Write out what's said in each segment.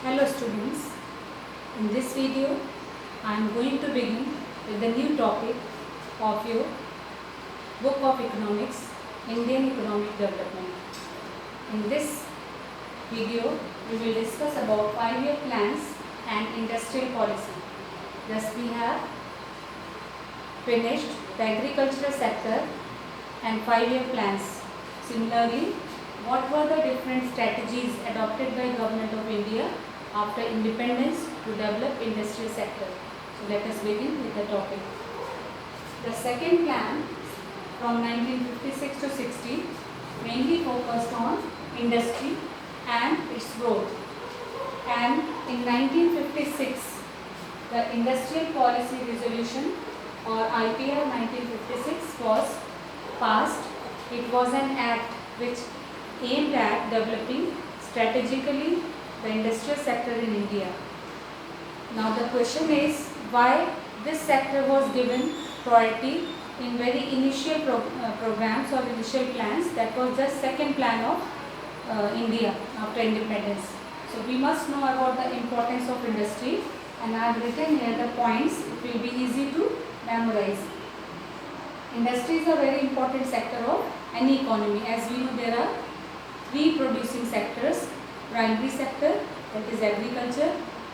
Hello students, in this video I am going to begin with the new topic of your book of economics, Indian economic development. In this video we will discuss about 5-year plans and industrial policy. Thus we have finished the agricultural sector and 5-year plans. Similarly, what were the different strategies adopted by Government of India after independence to develop industrial sector? So let us begin with the topic. The second plan from 1956 to 60 mainly focused on industry and its growth. And in 1956, the Industrial Policy Resolution or IPR 1956 was passed. It was an act which aimed at developing strategically the industrial sector in India. Now the question is why this sector was given priority in very initial programs or initial plans. That was the second plan of India after independence. So we must know about the importance of industry, and I have written here the points. It will be easy to memorize. Industry is a very important sector of any economy. As we know, there are three producing sectors: primary sector, that is agriculture;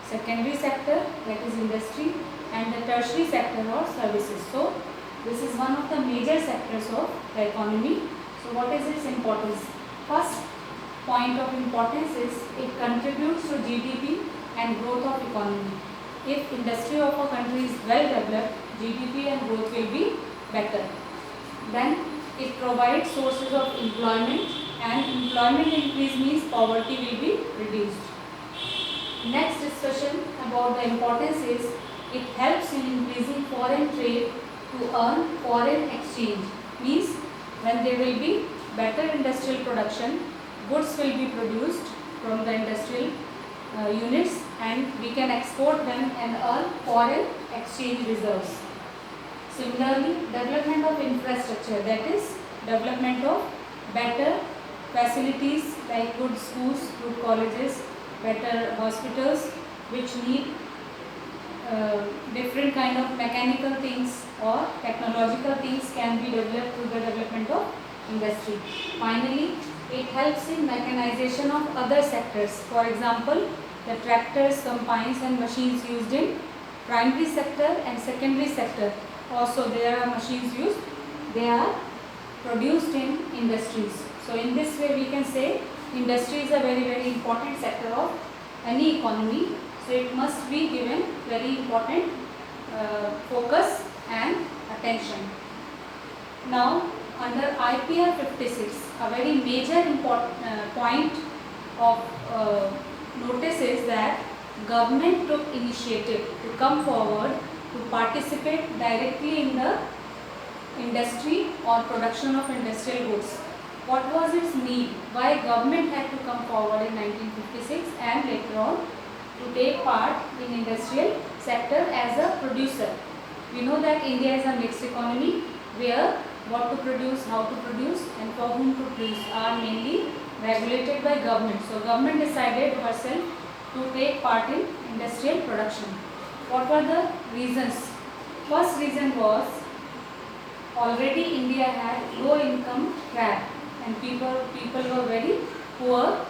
secondary sector, that is industry; and the tertiary sector or services. So this is one of the major sectors of the economy. So what is its importance? First point of importance is it contributes to GDP and growth of economy. If industry of a country is well developed, GDP and growth will be better. Then it provides sources of employment, and employment increase means poverty will be reduced. Next discussion about the importance is it helps in increasing foreign trade to earn foreign exchange. Means when there will be better industrial production, goods will be produced from the industrial units, and we can export them and earn foreign exchange reserves. Similarly, development of infrastructure, that is development of better facilities like good schools, good colleges, better hospitals which need different kind of mechanical things or technological things can be developed through the development of industry. Finally, it helps in mechanization of other sectors. For example, the tractors, combines and machines used in primary sector and secondary sector. Also there are machines used, they are produced in industries. So in this way we can say industry is a very important sector of any economy. So it must be given very important focus and attention. Now under IPR 56, a very major point of notice is that government took initiative to come forward to participate directly in the industry or production of industrial goods. What was its need? Why government had to come forward in 1956 and later on to take part in industrial sector as a producer? We know that India is a mixed economy where what to produce, how to produce and for whom to produce are mainly regulated by government. So government decided herself to take part in industrial production. What were the reasons? First reason was already India had low income trap and people were very poor.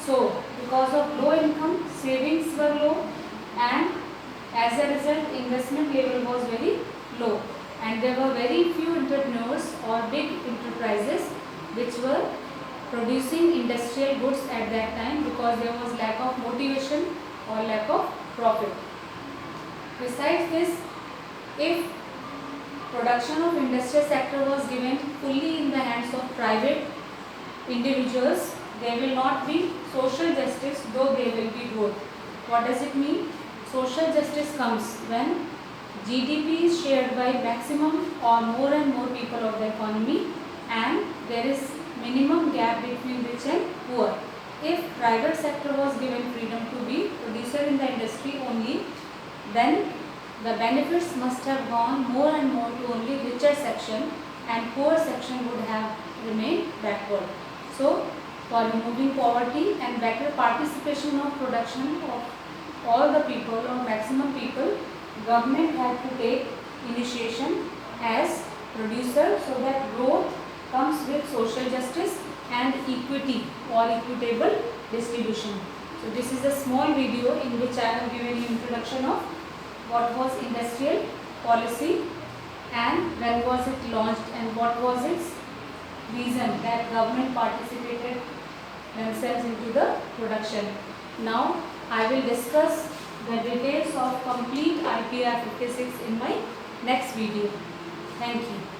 So because of low income, savings were low, and as a result investment level was very low, and there were very few entrepreneurs or big enterprises which were producing industrial goods at that time because there was lack of motivation or lack of profit. Besides this, if production of industrial sector was given fully in the hands of private individuals, there will not be social justice, though there will be growth. What does it mean? Social justice comes when GDP is shared by maximum or more and more people of the economy, and there is minimum gap between rich and poor. If private sector was given freedom to be producer in the industry only, then the benefits must have gone more and more to only richer section, and poor section would have remained backward. So for removing poverty and better participation of production of all the people or maximum people, government had to take initiation as producer so that growth comes with social justice and equity or equitable distribution. So this is a small video in which I have given you introduction of what was industrial policy and when was it launched and what was its reason that government participated themselves into the production. Now I will discuss the details of complete IPR 56 in my next video. Thank you.